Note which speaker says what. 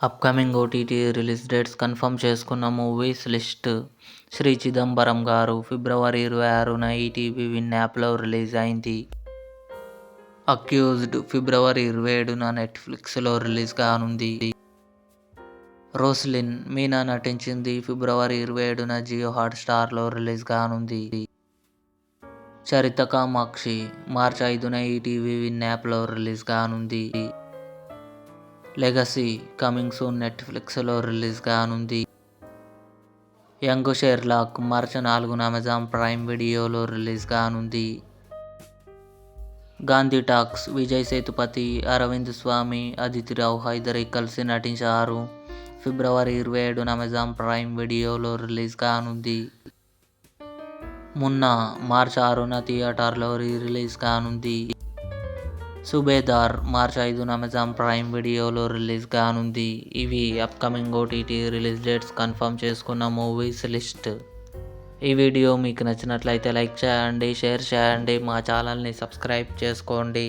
Speaker 1: Upcoming OTT release dates confirm చేసుకున్న movies list. Shri Chidambaram గారు ఫిబ్రవరి 26న ETV win యాప్లో రిలీజ్ అయింది. అక్యూజ్డ్ ఫిబ్రవరి 27న నెట్ఫ్లిక్స్లో రిలీజ్ కానుంది. రోస్లిన్ మీనా నటించింది ఫిబ్రవరి 27న జియో హాట్స్టార్లో రిలీజ్ కానుంది. చరిత కామాక్షి మార్చి 5న ఈటీవీ విన్ యాప్లో రిలీజ్ కానుంది. లెగసీ కమింగ్ సూన్ నెట్ఫ్లిక్స్లో రిలీజ్ కానుంది. యంగ్ షెర్లాక్ మార్చి 4న అమెజాన్ ప్రైమ్ వీడియోలో రిలీజ్ కానుంది. గాంధీ టాక్స్ విజయ్ సేతుపతి, అరవింద్ స్వామి, అదితి రావ్ హైదరీ కలిసి నటించారు. ఫిబ్రవరి 27న అమెజాన్ ప్రైమ్ వీడియోలో రిలీజ్ కానుంది. మున్నా మార్చి 6న థియేటర్లో రిలీజ్ కానుంది. సుబేదార్ మార్చి 5న అమెజాన్ ప్రైమ్ వీడియోలో రిలీజ్ కానుంది. ఇవి upcoming OTT release dates confirm చేసుకున్న మూవీస్ లిస్ట్. ఈ వీడియో మీకు నచ్చినట్లయితే లైక్ చేయండి, షేర్ చేయండి, మా ఛానల్ని సబ్స్క్రైబ్ చేసుకోండి.